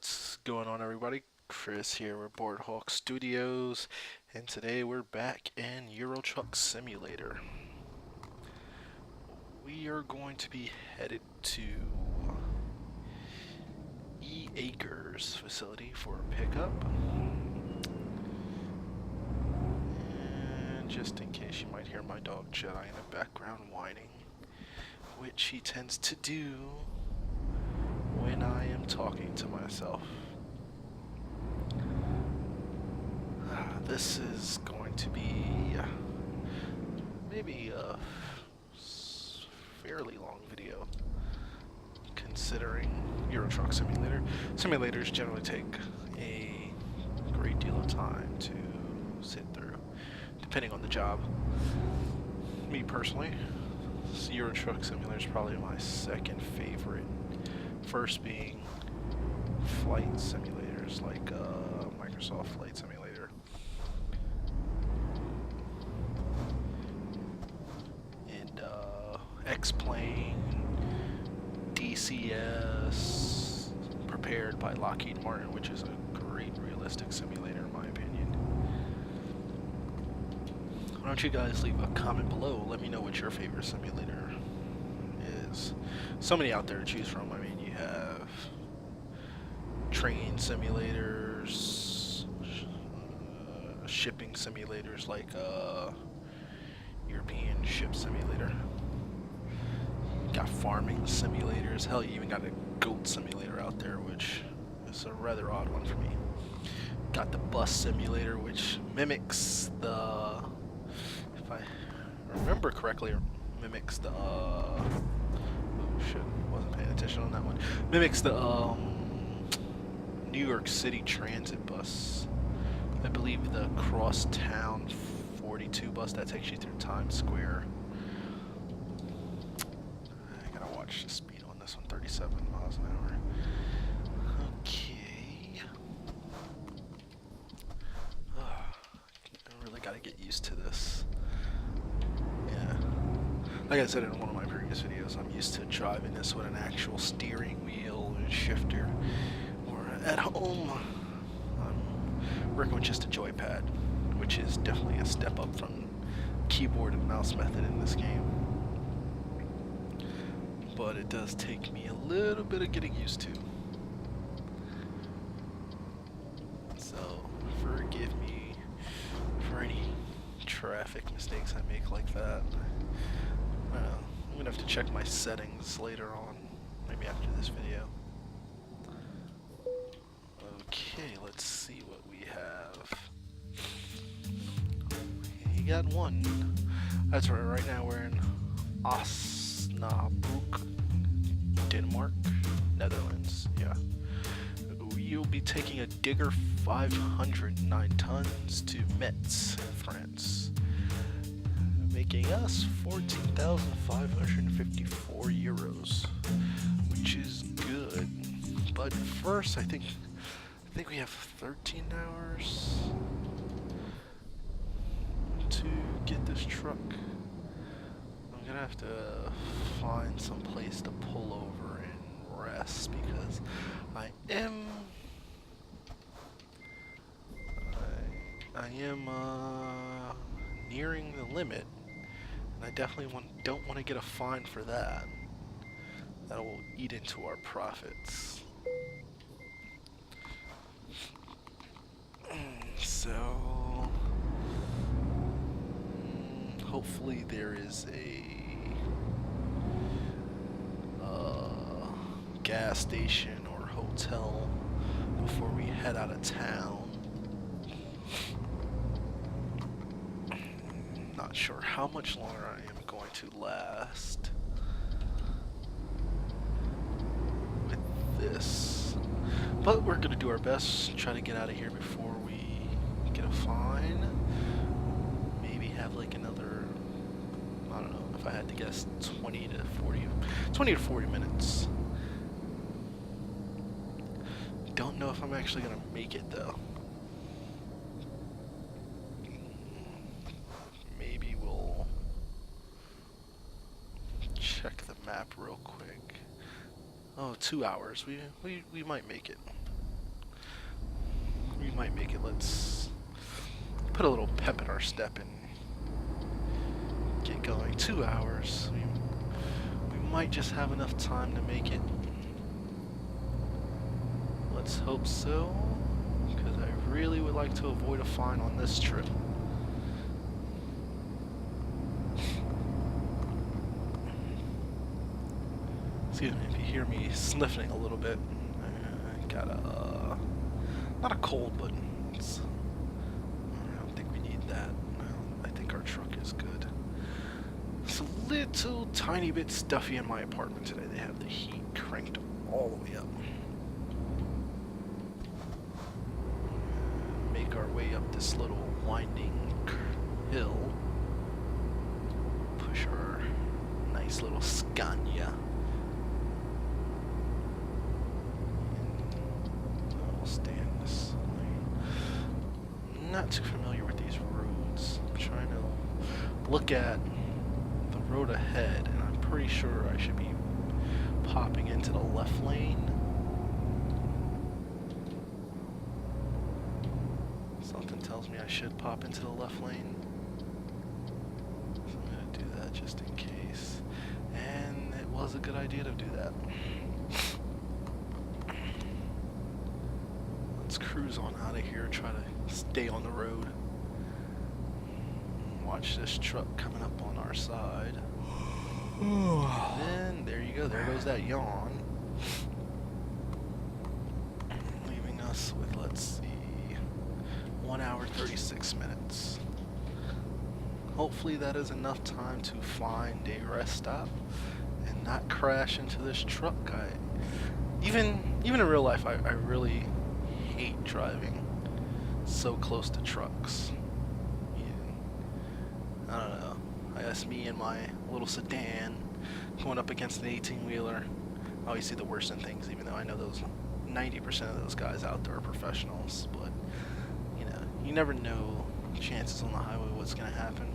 What's going on, everybody? Chris here with Boardhawk Studios, and today we're back in Euro Truck Simulator. We are going to be headed to E Acres facility for a pickup. And just in case you might hear my dog Jedi in the background whining, which he tends to do when I am talking to myself. This is going to be maybe a fairly long video, considering Euro Truck Simulator. Simulators generally take a great deal of time to sit through, depending on the job. Me personally, Euro Truck Simulator is probably my second favorite. First being flight simulators like Microsoft Flight Simulator. And X-Plane, DCS, prepared by Lockheed Martin, which is a great realistic simulator in my opinion. Why don't you guys leave a comment below? Let me know what your favorite simulator is. So many out there to choose from. I mean, you have train simulators, shipping simulators like European Ship Simulator. You got farming simulators. Hell, you even got a goat simulator out there, which is a rather odd one for me. Got the bus simulator, which mimics the, if I remember correctly, mimics the shit, wasn't paying attention on that one. Mimics the New York City transit bus. I believe the Crosstown 42 bus that takes you through Times Square. I gotta watch the speed on this one, 37 miles an hour. Okay. I really gotta get used to this. Yeah. Like I said in one of my previous videos, I'm used to driving this with an actual steering wheel and shifter. Or at home, I'm working with just a joypad, which is definitely a step up from keyboard and mouse method in this game. But it does take me a little bit of getting used to. So, forgive me for any traffic mistakes I make like that. I'm gonna have to check my settings later on, maybe after this video. Okay, let's see what we have. We got one. That's right now we're in Osnabrück, Denmark, Netherlands. Yeah. You'll be taking a Digger 509 tons to Metz, France, making us 14,554 euros, which is good. But first, I think we have 13 hours to get this truck. I'm gonna have to find some place to pull over and rest because I am nearing the limit, and I definitely don't want to get a fine for that. That will eat into our profits. So hopefully there is a gas station or hotel before we head out of town. Not sure how much longer I am going to last with this, but we're gonna do our best, try to get out of here before we get a fine. Maybe have like another, I don't know, if I had to guess, 20 to 40 minutes. Don't know if I'm actually gonna make it though. Maybe we'll check the map real quick. Oh, 2 hours. We might make it. we might make it. Let's put a little pep in our step and get going. 2 hours. We might just have enough time to make it. Let's hope so, because I really would like to avoid a fine on this trip. Excuse me if you hear me sniffling a little bit. I got a, not a cold, but it's, I don't think we need that. I think our truck is good. It's a little tiny bit stuffy in my apartment today. They have the heat cranked all the way up. Make our way up this little winding hill. Push our nice little Scania. We'll stay in this lane. I'm not too familiar with these roads. I'm trying to look at the road ahead, and I'm pretty sure I should be popping into the left lane. Something tells me I should pop into the left lane. So I'm going to do that just in case. And it was a good idea to do that. Let's cruise on out of here, try to stay on the road. Watch this truck coming up on our side. And there you go, there goes that yawn. Leaving us with, let's see, 1 hour 36 minutes. Hopefully that is enough time to find a rest stop and not crash into this truck. Even in real life, I really hate driving so close to trucks. I don't know. I guess me and my little sedan going up against an 18-wheeler. I always see the worst in things, even though I know those 90% of those guys out there are professionals. But you know, you never know chances on the highway what's gonna happen.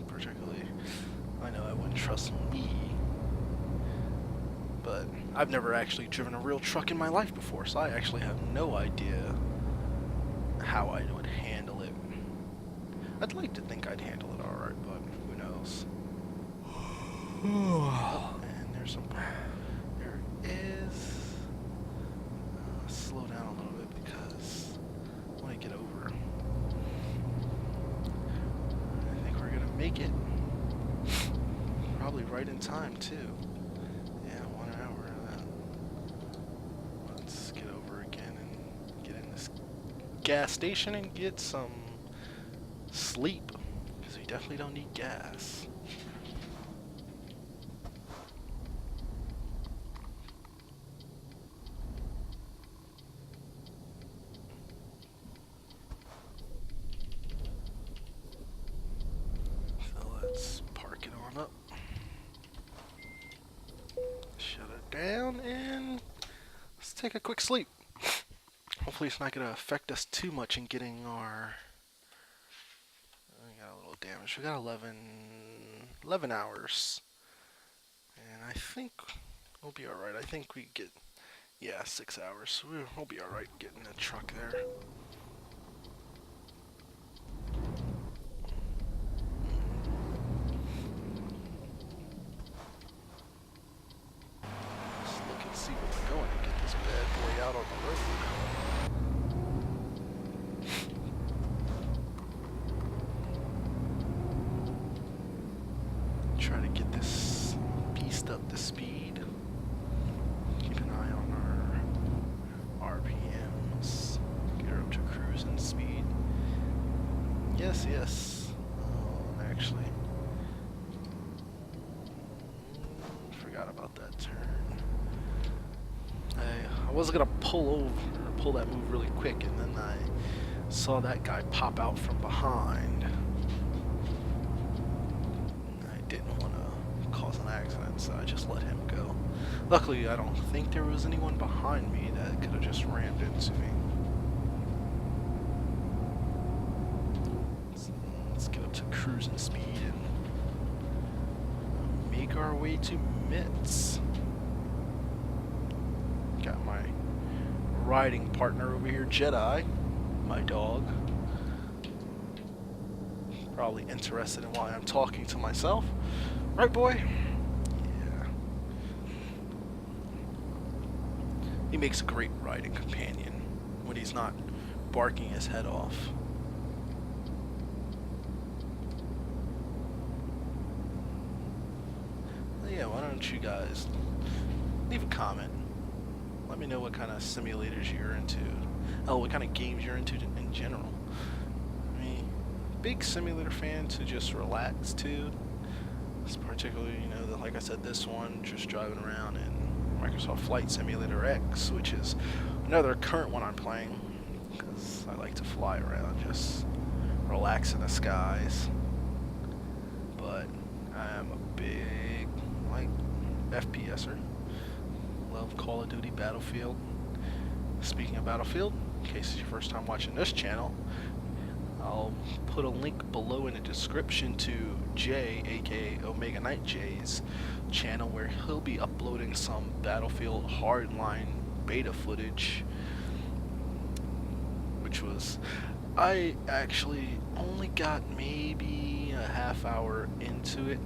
Particularly, I know I wouldn't trust me, but I've never actually driven a real truck in my life before, so I actually have no idea how I would handle it. I'd like to think I'd handle it alright, but who knows. Oh, and there's some... There is... slow down a little bit because I want to get over. I think we're going to make it. Probably right in time, too. Yeah, 1 hour. Let's get over again and get in this gas station and get some sleep, because we definitely don't need gas. So let's park it on up, shut it down, and let's take a quick sleep. Hopefully it's not going to affect us too much in getting our... We got a little damage. We got 11 hours. And I think we'll be alright. I think we get... Yeah, 6 hours. So we'll be alright getting the truck there. Let's look and see where we're going and get this bad boy out on the road. Try to get this beast up to speed. Keep an eye on our RPMs. Get her up to cruising speed. Yes, yes. Oh, actually, forgot about that turn. I was gonna pull over, or pull that move really quick, and then I saw that guy pop out from behind. Accident, so I just let him go. Luckily, I don't think there was anyone behind me that could have just rammed into me. Let's get up to cruising speed and make our way to Mitts. riding partner over here, Jedi, my dog. Probably interested in why I'm talking to myself. Right, boy? Yeah. He makes a great riding companion when he's not barking his head off. Yeah, why don't you guys leave a comment. Let me know what kind of simulators you're into. Oh, what kind of games you're into in general. I mean, big simulator fan to just relax to. It's particularly, you know, like I said, this one, just driving around in Microsoft Flight Simulator X, which is another current one I'm playing, because I like to fly around, just relax in the skies. But I am a big, like, FPSer. Love Call of Duty Battlefield. Speaking of Battlefield, in case it's your first time watching this channel, I'll put a link below in the description to Jay, aka OmegaKnight J's channel, where he'll be uploading some Battlefield Hardline beta footage, which was, I actually only got maybe a half hour into it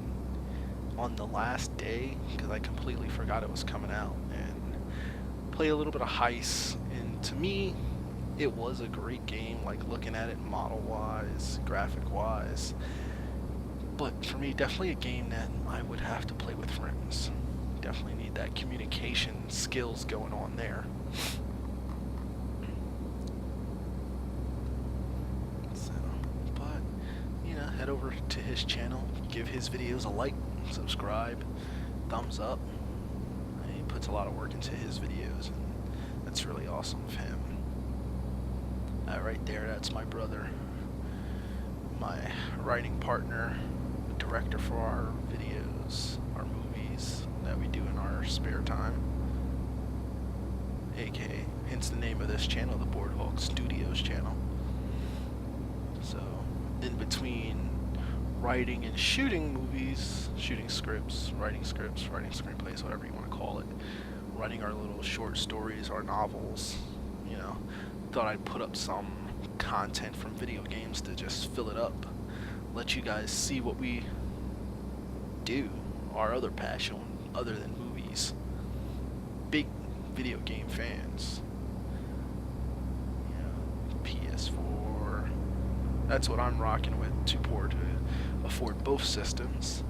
on the last day because I completely forgot it was coming out, and play a little bit of Heist, and to me it was a great game, like looking at it model wise, graphic wise, but for me definitely a game that I would have to play with friends. Definitely need that communication skills going on there. So, but you know, head over to his channel, give his videos a like, subscribe, thumbs up. He puts a lot of work into his videos, and that's really awesome of him. Right there, that's my brother, my writing partner, director for our videos, our movies that we do in our spare time, aka hence the name of this channel, the Boardwalk Studios channel. So in between writing and shooting movies, shooting scripts, writing screenplays, whatever you want to call it, writing our little short stories, our novels, you know, thought I'd put up some content from video games to just fill it up, let you guys see what we do, our other passion other than movies. Big video game fans. You know, PS4, that's what I'm rocking with, too poor to afford both systems.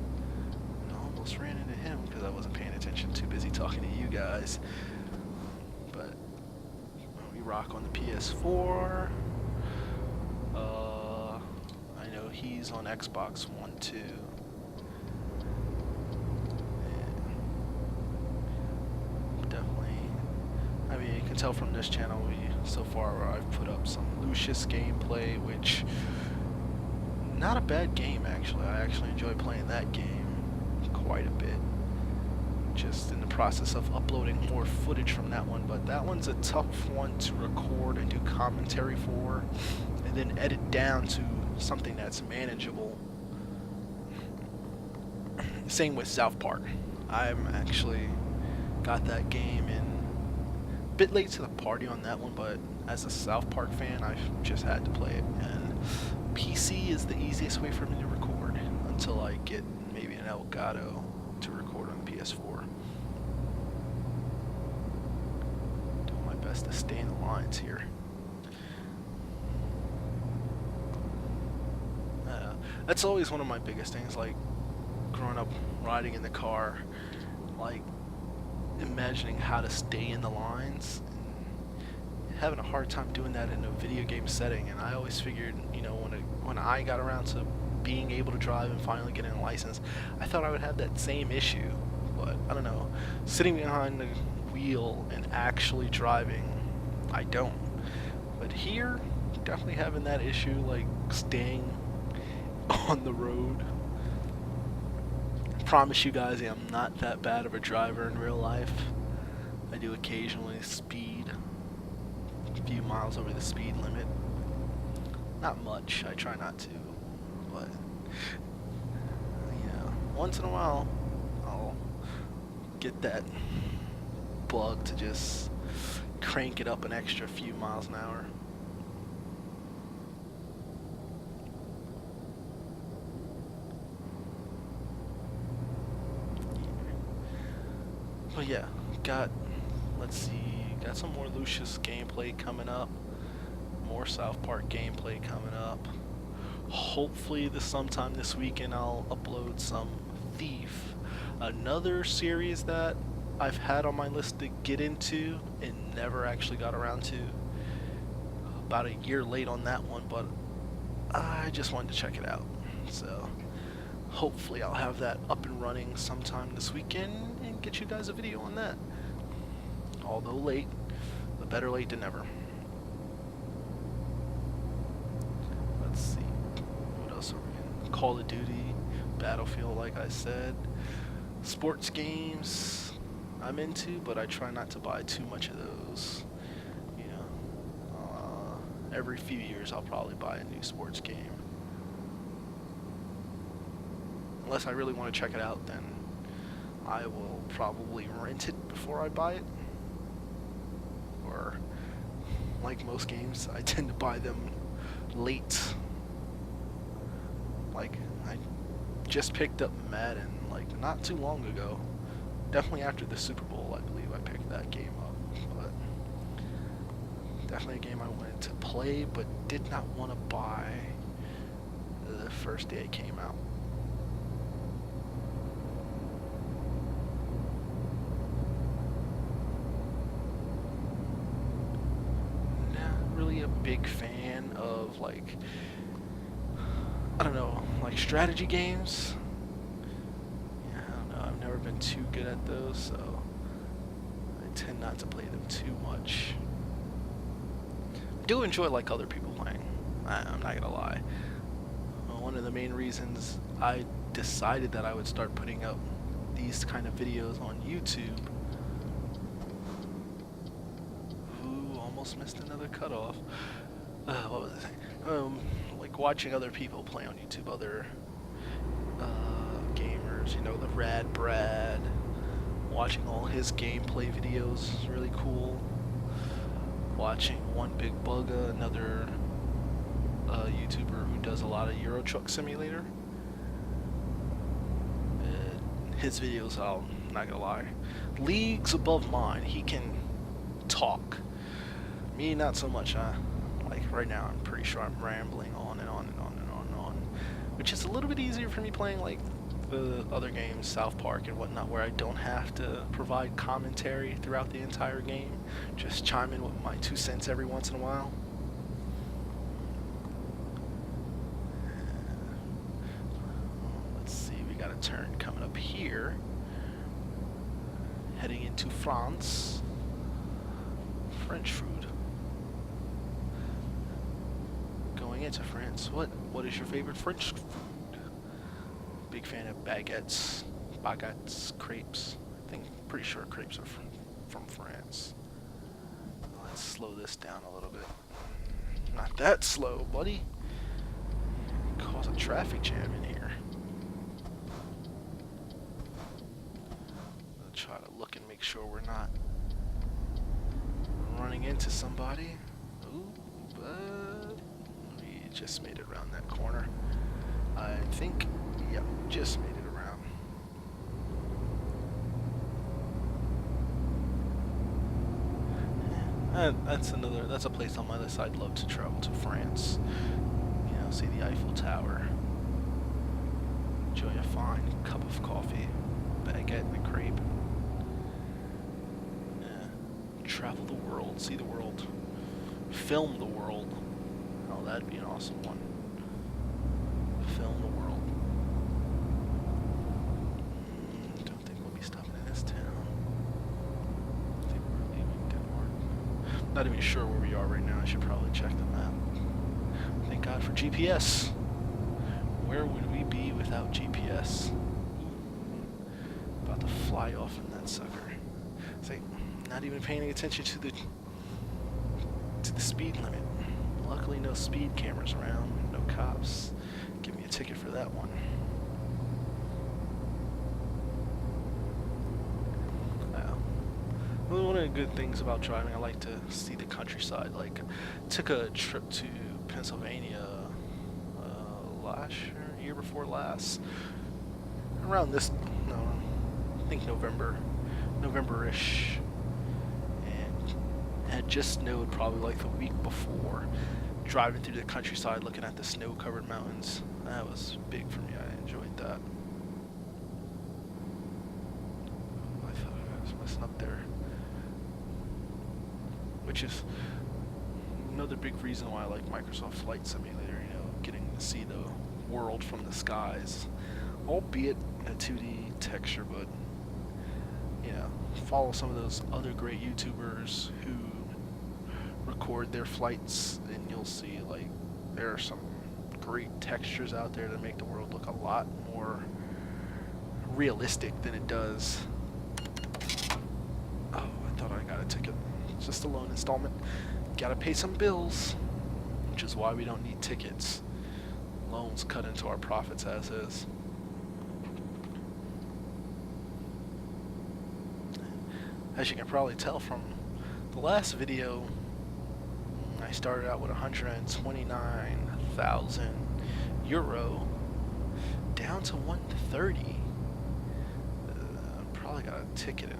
And I almost ran into him because I wasn't paying attention, too busy talking to you guys. But we rock on the PS4. I know he's on Xbox One too. And definitely, I mean, you can tell from this channel, so far I've put up some Lucius gameplay, which not a bad game actually. I actually enjoy playing that game quite a bit. Just in the process of uploading more footage from that one, but that one's a tough one to record and do commentary for, and then edit down to something that's manageable. Same with South Park. I'm actually got that game in a bit late to the party on that one, but as a South Park fan, I've just had to play it, and PC is the easiest way for me to record until I get maybe an Elgato to record on the PS4. Doing my best to stay in the lines here. That's always one of my biggest things, like growing up riding in the car, like imagining how to stay in the lines, and having a hard time doing that in a video game setting. And I always figured, you know, when I got around to being able to drive and finally getting a license, I thought I would have that same issue, but I don't know. Sitting behind the wheel and actually driving, I don't. But here, definitely having that issue, like staying on the road. I promise you guys, I'm not that bad of a driver in real life. I do occasionally speed a few miles over the speed limit. Not much, I try not to, but yeah, once in a while I'll get that bug to just crank it up an extra few miles an hour. But yeah, let's see, got some more Lucius gameplay coming up, more South Park gameplay coming up. Hopefully sometime this weekend I'll upload some Thief, another series that I've had on my list to get into and never actually got around to. About a year late on that one, but I just wanted to check it out. So hopefully I'll have that up and running sometime this weekend and get you guys a video on that. Although late, but better late than never. Let's see, what else are we in? Call of Duty, Battlefield, like I said. Sports games I'm into, but I try not to buy too much of those. You know, every few years I'll probably buy a new sports game. Unless I really want to check it out, then I will probably rent it before I buy it. Or, like most games, I tend to buy them late. Like, I just picked up Madden, like, not too long ago. Definitely after the Super Bowl, I believe I picked that game up. But definitely a game I wanted to play, but did not want to buy the first day it came out. A big fan of, like, I don't know, like strategy games. Yeah, I don't know, I've never been too good at those, so I tend not to play them too much. I do enjoy like other people playing, I'm not gonna lie. One of the main reasons I decided that I would start putting up these kind of videos on YouTube. Missed another cutoff. What was I saying? Like watching other people play on YouTube, other gamers, you know, the Rad Brad. Watching all his gameplay videos is really cool. Watching One Big Bugga, another YouTuber who does a lot of Euro Truck Simulator. His videos, I'm not gonna lie, leagues above mine. He can talk. Me, not so much, huh? Like, right now, I'm pretty sure I'm rambling on and on and on and on and on. Which is a little bit easier for me playing, like, the other games, South Park and whatnot, where I don't have to provide commentary throughout the entire game. Just chime in with my 2 cents every once in a while. Let's see, we got a turn coming up here. Heading into France. French food. Going into France. What is your favorite French food? Big fan of baguettes, crepes. Pretty sure crepes are from France. Let's slow this down a little bit. Not that slow, buddy. Cause a traffic jam in here. I'll try to look and make sure we're not running into somebody. Ooh, but we just made it around that corner. I think, yep, just made it around. That's a place on my list I'd love to travel to, France. You know, see the Eiffel Tower. Enjoy a fine cup of coffee, baguette and a crepe. Travel the world, see the world, film the world. Oh, that'd be an awesome one. Film the world. Don't think we'll be stopping in this town. I think we're leaving Denmark. Not even sure where we are right now. I should probably check the map. Thank God for GPS. Where would we be without GPS? About to fly off in that sucker. Say, not even paying attention to the speed limit. Luckily, no speed cameras around, no cops. Give me a ticket for that one. one of the good things about driving, I like to see the countryside. Like, took a trip to Pennsylvania last year before last, around this, no, I think November-ish, and had just snowed probably like the week before. Driving through the countryside, looking at the snow-covered mountains, that was big for me. I enjoyed that. I thought I was messing up there, which is another big reason why I like Microsoft Flight Simulator. You know, getting to see the world from the skies, albeit in a 2D texture, but you know, follow some of those other great YouTubers who record their flights, and you'll see like there are some great textures out there that make the world look a lot more realistic than it does. Oh, I thought I got a ticket. It's just a loan installment. Gotta pay some bills, which is why we don't need tickets. Loans cut into our profits as is. As you can probably tell from the last video, I started out with 129,000 euro down to 130. Probably got a ticket in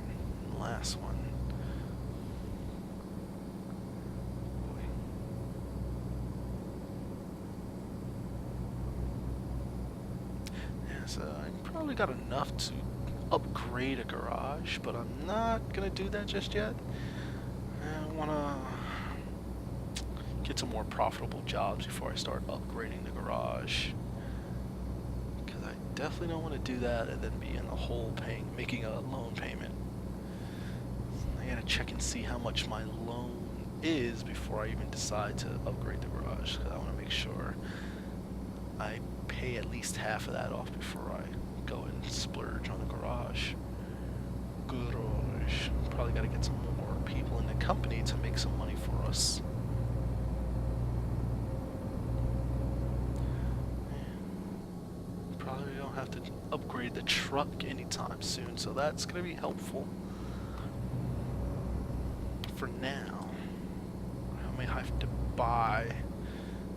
the last one. Yeah, so I probably got enough to upgrade a garage, but I'm not gonna do that just yet. I wanna get some more profitable jobs before I start upgrading the garage, because I definitely don't want to do that and then be in the hole making a loan payment. I gotta check and see how much my loan is before I even decide to upgrade the garage, because I want to make sure I pay at least half of that off before I go and splurge on the garage. Probably got to get some more people in the company to make some money for us. Probably don't have to upgrade the truck anytime soon, so that's going to be helpful. For now, I may have to buy.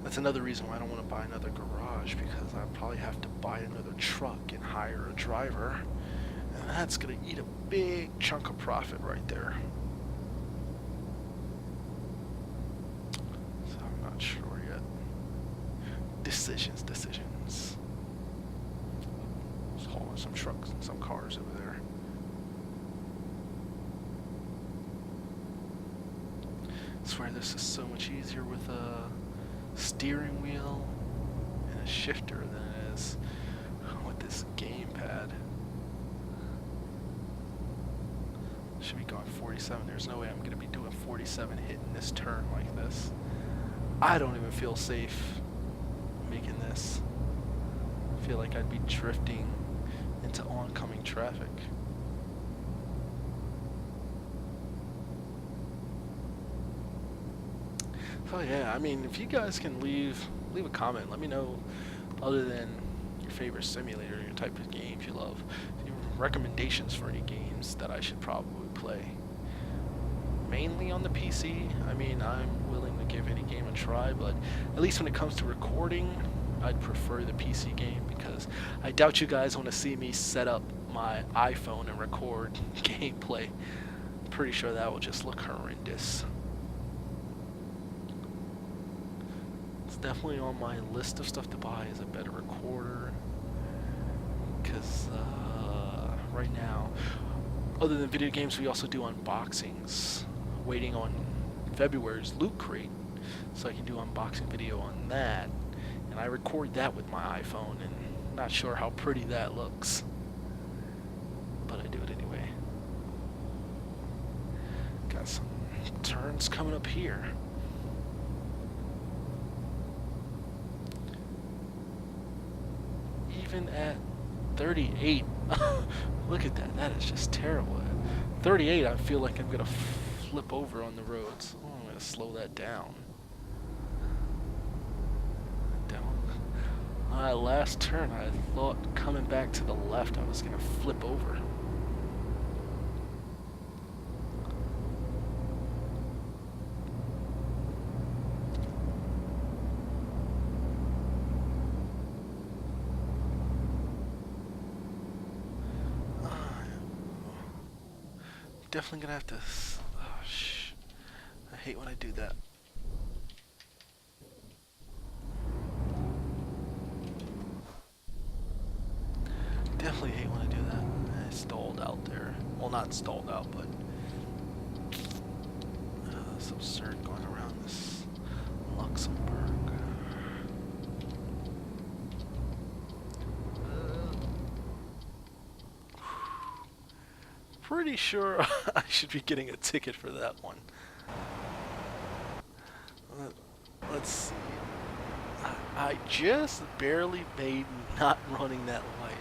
That's another reason why I don't want to buy another garage, because I probably have to buy another truck and hire a driver, and that's going to eat a big chunk of profit right there. So I'm not sure yet. Decisions. Just hauling some trucks and some cars over there. I swear this is so much easier with a steering wheel and a shifter than it is with this gamepad. Should be going 47. There's no way I'm going to be doing 47 hitting this turn like this. I don't even feel safe making this. I feel like I'd be drifting into oncoming traffic. Oh yeah, I mean, if you guys can leave a comment, let me know, other than your favorite simulator, your type of games you love, recommendations for any games that I should probably play. Mainly on the PC. I mean, I'm willing to give any game a try, but at least when it comes to recording, I'd prefer the PC game, because I doubt you guys want to see me set up my iPhone and record gameplay. I'm pretty sure that will just look horrendous. Definitely on my list of stuff to buy is a better recorder, because right now, other than video games, we also do unboxings. Waiting on February's Loot Crate so I can do unboxing video on that, and I record that with my iPhone, and not sure how pretty that looks, but I do it anyway. Got some turns coming up here. Even at 38, look at that, that is just terrible. At 38, I feel like I'm going to flip over on the roads. Oh, I'm going to slow that down. On that last turn, I thought coming back to the left I was going to flip over. definitely gonna have to. Oh, I hate when I do that. Definitely hate when I do that. I stalled out there. Well, not stalled out, but it's absurd going around this Luxembourg. Pretty sure I should be getting a ticket for that one. Let's see. I just barely made not running that light.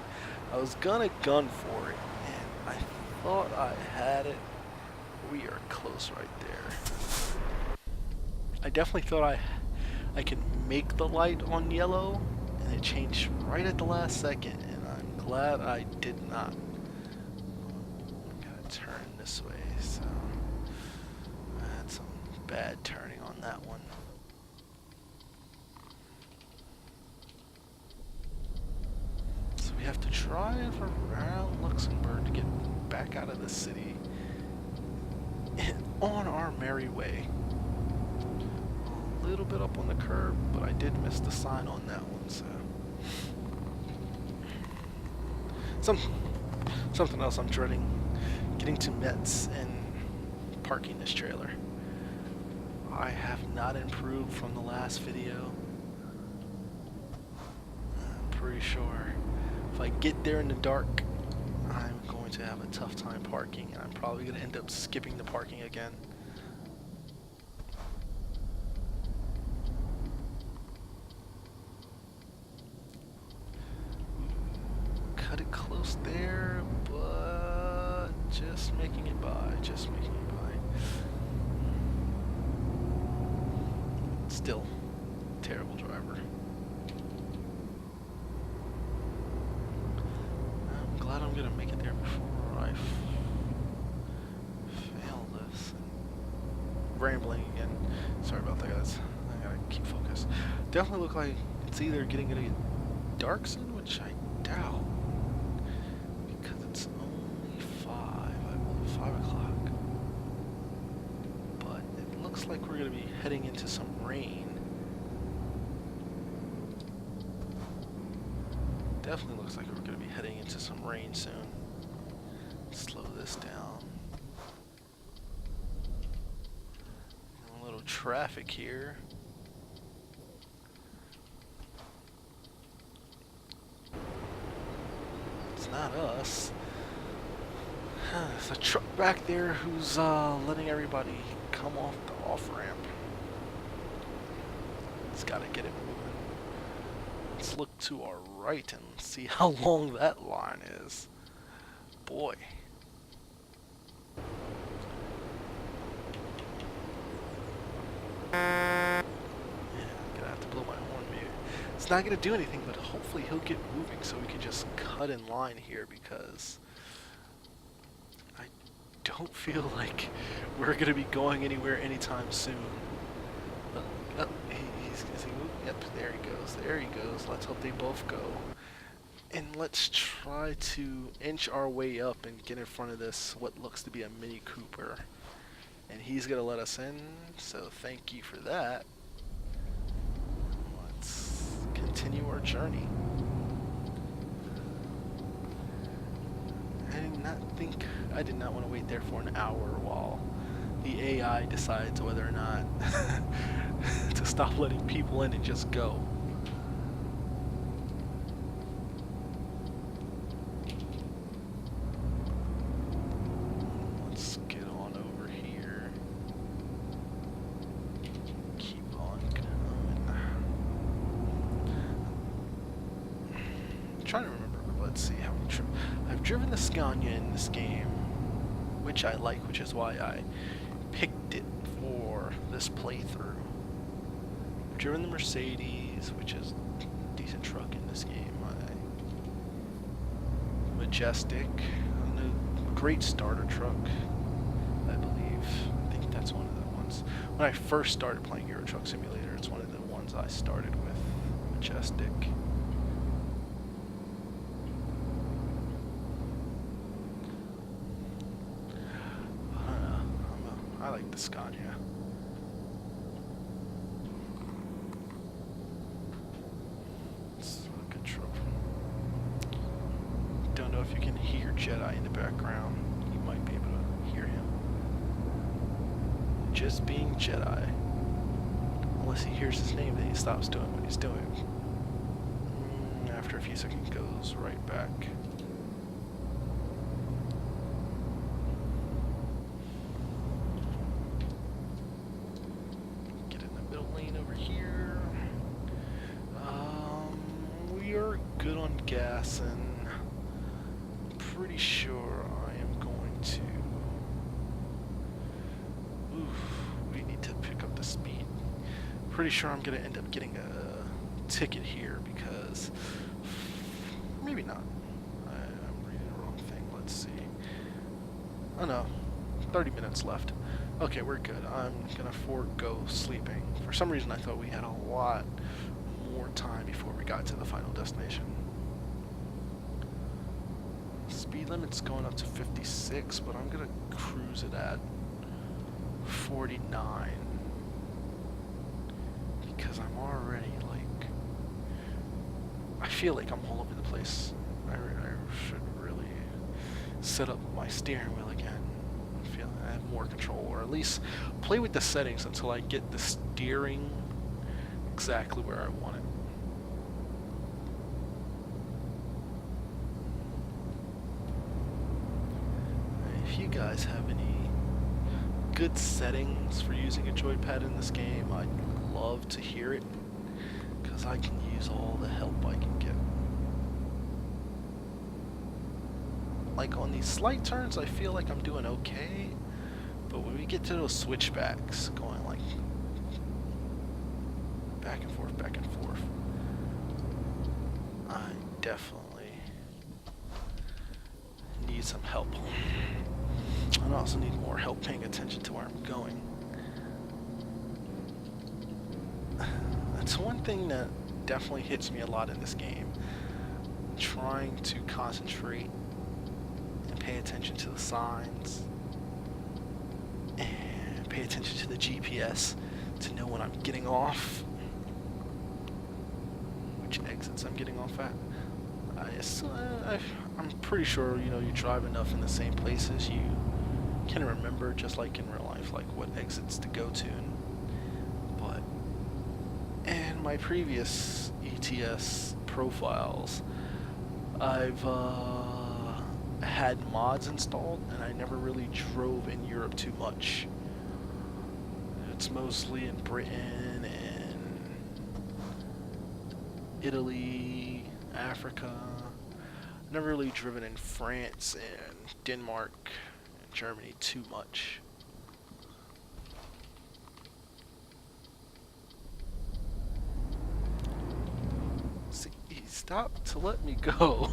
I was gonna gun for it, and I thought I had it. We are close right there. I definitely thought I could make the light on yellow, and it changed right at the last second, and I'm glad I did not. I'm gonna turn this way, so I had some bad turning on that one. So we have to drive around Luxembourg to get back out of the city and on our merry way. A little bit up on the curb, but I did miss the sign on that one, so something else I'm dreading: getting to Metz and parking this trailer. I have not improved from the last video. I'm pretty sure if I get there in the dark, I'm going to have a tough time parking, and I'm probably going to end up skipping the parking again. Cut it close there, but just making it by, just making it by. Still, terrible driver. I'm glad I'm gonna make it there before I fail this. Rambling again. Sorry about that, guys. I gotta keep focused. Definitely look like it's either getting to get dark soon, which I doubt, because it's only 5 o'clock. But it looks like we're gonna be heading into some rain. Definitely looks like we're gonna be heading into some rain soon. Slow this down. A little traffic here. It's not us. There's a truck back there who's letting everybody come off the off-ramp. It's gotta get it moving. Let's look to our right and see how long that line is. Boy. Yeah, I'm gonna have to blow my horn maybe. It's not gonna do anything, but hopefully he'll get moving so we can just cut in line here, because I don't feel like we're gonna be going anywhere anytime soon. Is he moving? Yep, there he goes. There he goes. Let's hope they both go. And let's try to inch our way up and get in front of this, what looks to be a Mini Cooper. And he's going to let us in, so thank you for that. Let's continue our journey. I did not want to wait there for an hour while the AI decides whether or not to stop letting people in and just go. Let's get on over here. Keep on coming. I'm trying to remember, let's see how I've driven the Scania in this game, which I like, which is why I picked it for this playthrough. I've driven the Mercedes, which is a decent truck in this game. Majestic, a great starter truck, I believe. I think that's one of the ones. When I first started playing Euro Truck Simulator, it's one of the ones I started with, Majestic. the Scania. It's a good trope. Don't know if you can hear Jedi in the background. You might be able to hear him. Just being Jedi. Unless he hears his name, then he stops doing what he's doing. After a few seconds, goes right back. Get in the middle lane over here. We are good on gas, and I'm pretty sure I am going to. We need to pick up the speed. Pretty sure I'm gonna end up getting a ticket here because maybe not. I'm reading the wrong thing. Let's see. Oh no, 30 minutes left. Okay, we're good. I'm gonna forego sleeping. For some reason, I thought we had a lot more time before we got to the final destination. Speed limit's going up to 56, but I'm gonna cruise it at 49. Because I'm already, like, I feel like I'm all over the place. I should really set up my steering wheel again. I feel like I have more control, or at least play with the settings until I get the steering exactly where I want it. If you guys have any good settings for using a joypad in this game, I'd love to hear it, because I can use all the help I can get. Like on these slight turns, I feel like I'm doing okay, but when we get to those switchbacks, going like back and forth, I definitely need some help. I also need more help paying attention to where I'm going. That's one thing that definitely hits me a lot in this game. Trying to concentrate and pay attention to the signs and pay attention to the GPS to know when I'm getting off, which exits I'm getting off at. I'm pretty sure, you know, you drive enough in the same places, you can remember, just like in real life, like what exits to go to. But in my previous ETS profiles, I've had mods installed, and I never really drove in Europe too much. It's mostly in Britain and Italy, Africa. I've never really driven in France and Denmark and Germany too much. See, he stopped to let me go,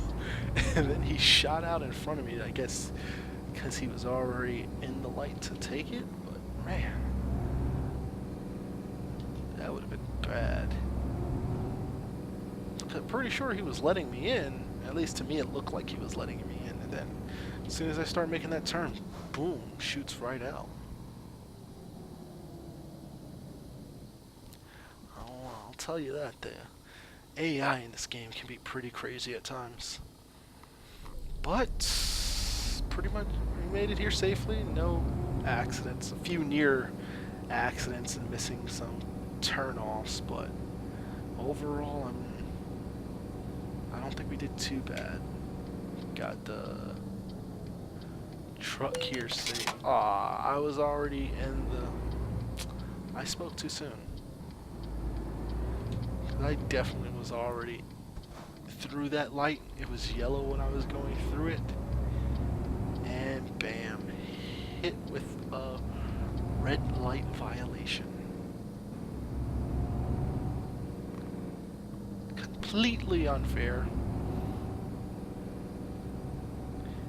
and then he shot out in front of me, I guess because he was already in the light to take it, but man, that would have been bad. I'm pretty sure he was letting me in. At least to me it looked like he was letting me in, and then as soon as I start making that turn, boom, shoots right out. Oh, I'll tell you that, the AI in this game can be pretty crazy at times. But pretty much we made it here safely, no accidents, a few near accidents and missing some turn-offs, but overall I don't think we did too bad. Got the truck here safe. I was already in the... I spoke too soon. I definitely was already through that light. It was yellow when I was going through it. And bam, hit with a red light violation. Completely unfair.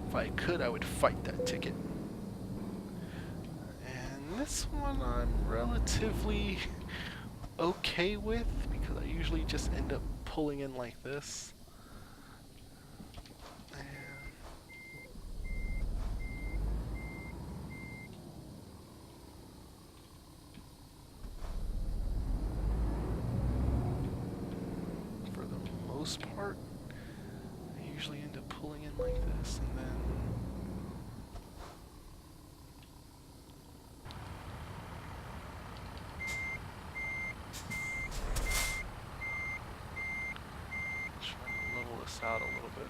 If I could, I would fight that ticket. And this one I'm relatively okay with, because I usually just end up pulling in like this. most part. I usually end up pulling in like this, and then trying to level this out a little bit.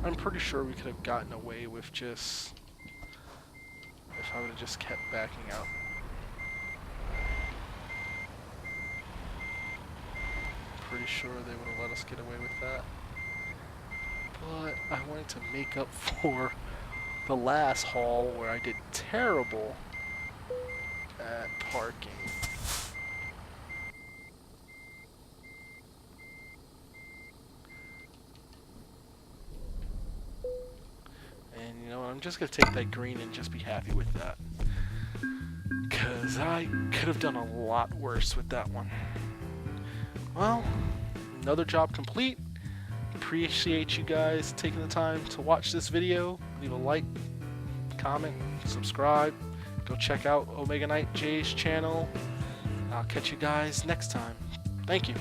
I'm pretty sure we could have gotten away with just, if I would have just kept backing out. Pretty sure they would have let us get away with that. But I wanted to make up for the last haul where I did terrible at parking. And you know what, I'm just going to take that green and just be happy with that. Because I could have done a lot worse with that one. Well, another job complete. Appreciate you guys taking the time to watch this video. Leave a like, comment, subscribe. Go check out OmegaKnight J's channel. I'll catch you guys next time. Thank you.